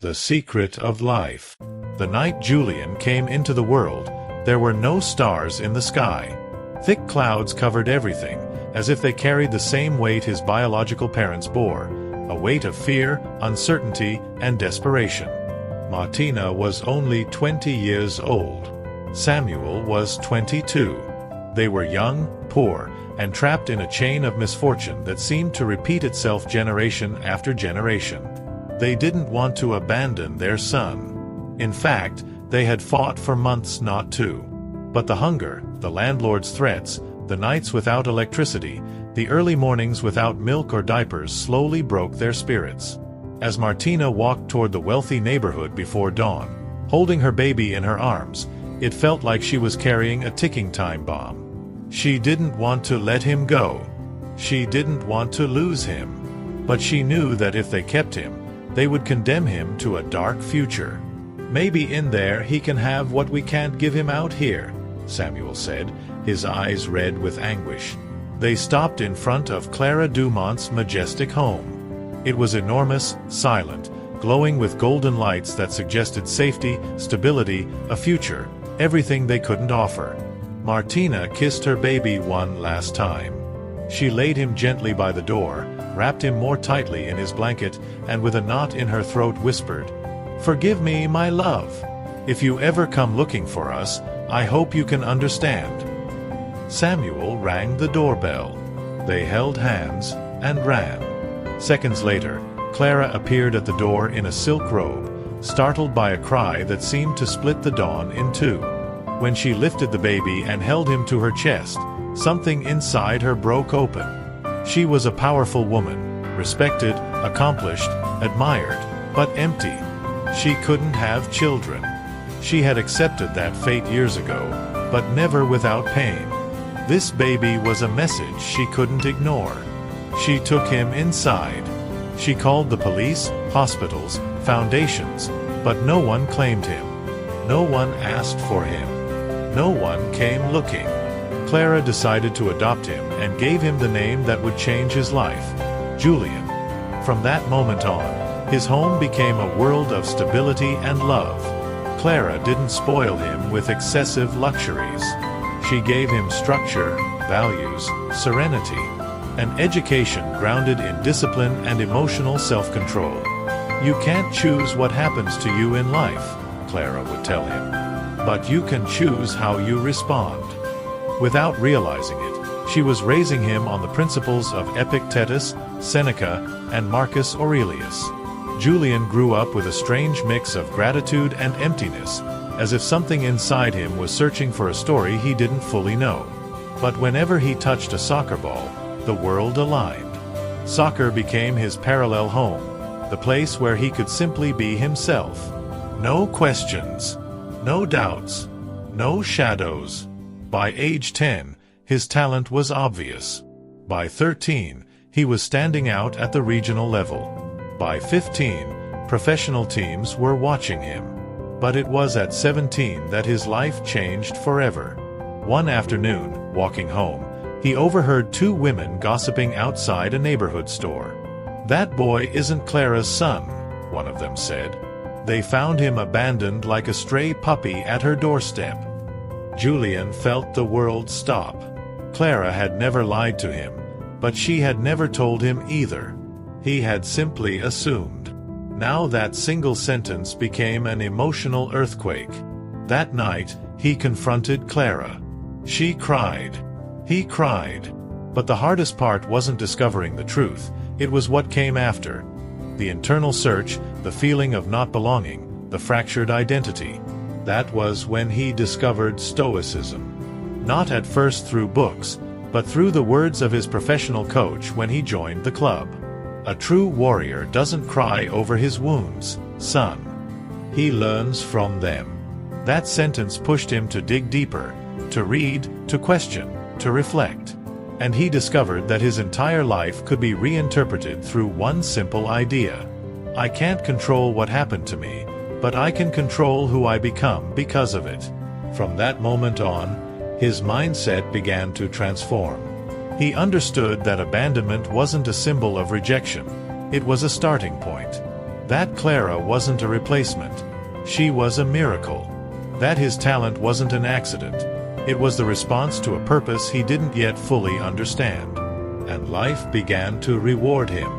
The secret of life. The night Julián came into the world, there were no stars in the sky. Thick clouds covered everything, as if they carried the same weight his biological parents bore, a weight of fear, uncertainty, and desperation. Martina was only 20 years old. Samuel was 22. They were young, poor, and trapped in a chain of misfortune that seemed to repeat itself generation after generation. They didn't want to abandon their son. In fact, they had fought for months not to. But the hunger, the landlord's threats, the nights without electricity, the early mornings without milk or diapers slowly broke their spirits. As Martina walked toward the wealthy neighborhood before dawn, holding her baby in her arms, it felt like she was carrying a ticking time bomb. She didn't want to let him go. She didn't want to lose him. But she knew that if they kept him, they would condemn him to a dark future. "Maybe in there he can have what we can't give him out here," Samuel said, his eyes red with anguish. They stopped in front of Clara Dumont's majestic home. It was enormous, silent, glowing with golden lights that suggested safety, stability, a future, everything they couldn't offer. Martina kissed her baby one last time. She laid him gently by the door, wrapped him more tightly in his blanket, and with a knot in her throat whispered, "Forgive me, my love. If you ever come looking for us, I hope you can understand." Samuel rang the doorbell. They held hands and ran. Seconds later, Clara appeared at the door in a silk robe, startled by a cry that seemed to split the dawn in two. When she lifted the baby and held him to her chest, something inside her broke open. She was a powerful woman, respected, accomplished, admired, but empty. She couldn't have children. She had accepted that fate years ago, but never without pain. This baby was a message she couldn't ignore. She took him inside. She called the police, hospitals, foundations, but no one claimed him. No one asked for him. No one came looking. Clara decided to adopt him and gave him the name that would change his life, Julián. From that moment on, his home became a world of stability and love. Clara didn't spoil him with excessive luxuries. She gave him structure, values, serenity, an education grounded in discipline and emotional self-control. "You can't choose what happens to you in life," Clara would tell him, "but you can choose how you respond." Without realizing it, she was raising him on the principles of Epictetus, Seneca, and Marcus Aurelius. Julián grew up with a strange mix of gratitude and emptiness, as if something inside him was searching for a story he didn't fully know. But whenever he touched a soccer ball, the world aligned. Soccer became his parallel home, the place where he could simply be himself. No questions, no doubts, no shadows. By age 10, his talent was obvious. By 13, he was standing out at the regional level. By 15, professional teams were watching him. But it was at 17 that his life changed forever. One afternoon, walking home, he overheard two women gossiping outside a neighborhood store. "That boy isn't Clara's son," one of them said. "They found him abandoned like a stray puppy at her doorstep." Julián felt the world stop. Clara had never lied to him, but she had never told him either. He had simply assumed. Now that single sentence became an emotional earthquake. That night, he confronted Clara. She cried. He cried. But the hardest part wasn't discovering the truth, it was what came after. The internal search, the feeling of not belonging, the fractured identity. That was when he discovered Stoicism. Not at first through books, but through the words of his professional coach when he joined the club. "A true warrior doesn't cry over his wounds, son. He learns from them." That sentence pushed him to dig deeper, to read, to question, to reflect. And he discovered that his entire life could be reinterpreted through one simple idea. I can't control what happened to me, but I can control who I become because of it. From that moment on, his mindset began to transform. He understood that abandonment wasn't a symbol of rejection, it was a starting point. That Clara wasn't a replacement. She was a miracle. That his talent wasn't an accident. It was the response to a purpose he didn't yet fully understand. And life began to reward him.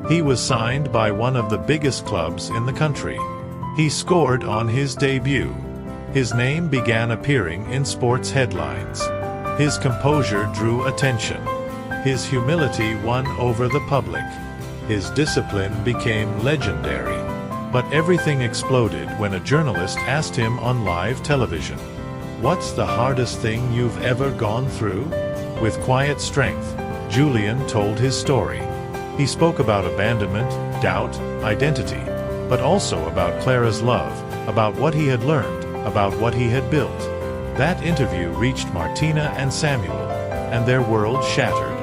He was signed by one of the biggest clubs in the country. He scored on his debut. His name began appearing in sports headlines. His composure drew attention. His humility won over the public. His discipline became legendary. But everything exploded when a journalist asked him on live television, "What's the hardest thing you've ever gone through?" With quiet strength, Julián told his story. He spoke about abandonment, doubt, identity, but also about Clara's love, about what he had learned, about what he had built. That interview reached Martina and Samuel, and their world shattered.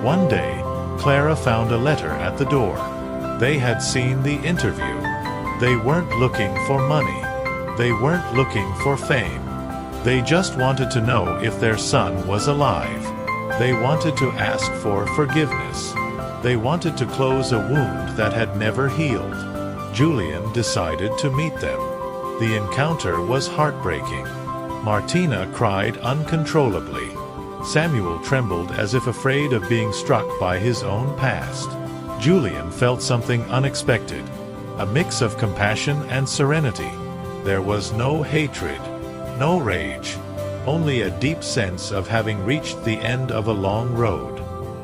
One day, Clara found a letter at the door. They had seen the interview. They weren't looking for money. They weren't looking for fame. They just wanted to know if their son was alive. They wanted to ask for forgiveness. They wanted to close a wound that had never healed. Julián decided to meet them. The encounter was heartbreaking. Martina cried uncontrollably. Samuel trembled as if afraid of being struck by his own past. Julián felt something unexpected, a mix of compassion and serenity. There was no hatred, no rage, only a deep sense of having reached the end of a long road.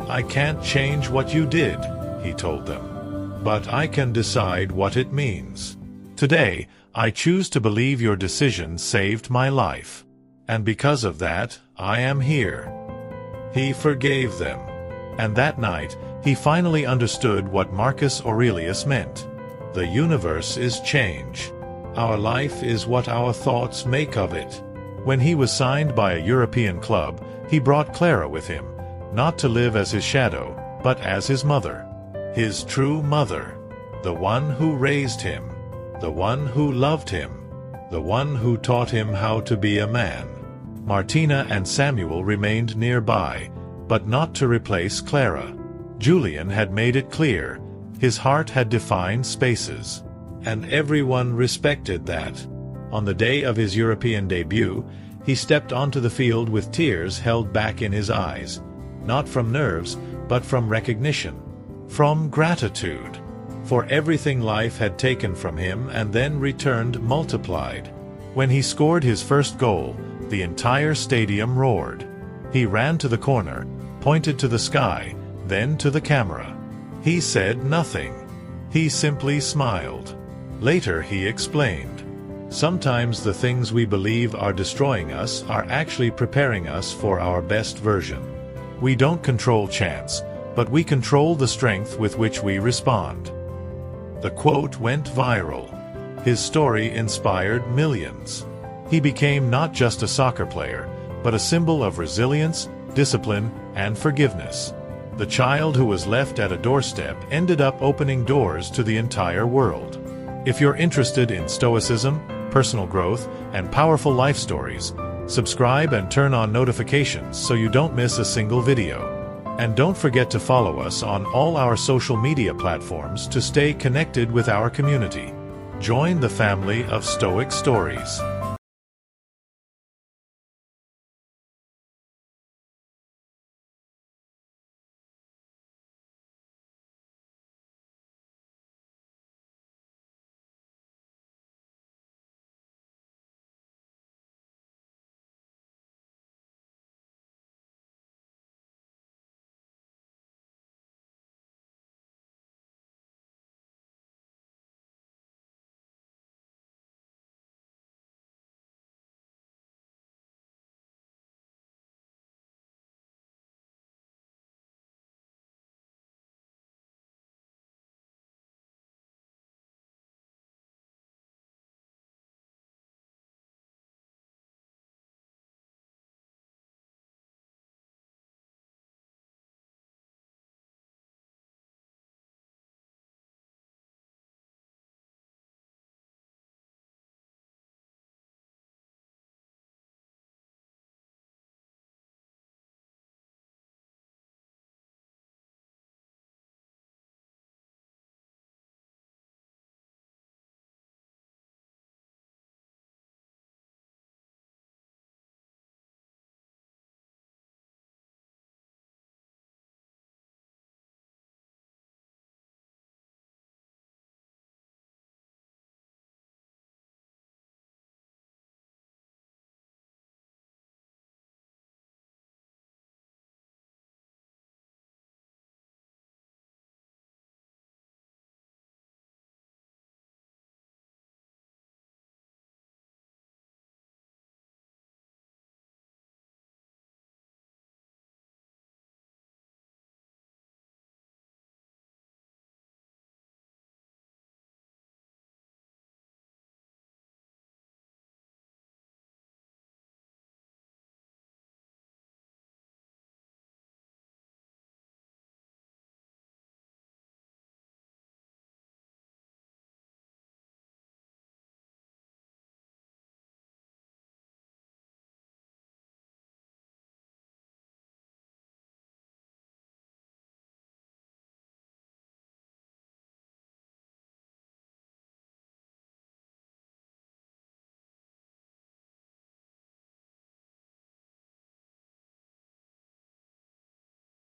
"I can't change what you did," he told them, "but I can decide what it means. Today, I choose to believe your decision saved my life. And because of that, I am here." He forgave them. And that night, he finally understood what Marcus Aurelius meant. The universe is change. Our life is what our thoughts make of it. When he was signed by a European club, he brought Clara with him, not to live as his shadow, but as his mother. His true mother. The one who raised him. The one who loved him. The one who taught him how to be a man. Martina and Samuel remained nearby, but not to replace Clara. Julián had made it clear. His heart had defined spaces. And everyone respected that. On the day of his European debut, he stepped onto the field with tears held back in his eyes. Not from nerves, but from recognition. From gratitude. For everything life had taken from him and then returned multiplied. When he scored his first goal, the entire stadium roared. He ran to the corner, pointed to the sky, then to the camera. He said nothing. He simply smiled. Later he explained, "Sometimes the things we believe are destroying us are actually preparing us for our best version. We don't control chance, but we control the strength with which we respond." The quote went viral. His story inspired millions. He became not just a soccer player, but a symbol of resilience, discipline, and forgiveness. The child who was left at a doorstep ended up opening doors to the entire world. If you're interested in Stoicism, personal growth, and powerful life stories, subscribe and turn on notifications so you don't miss a single video. And don't forget to follow us on all our social media platforms to stay connected with our community. Join the family of Stoic Stories.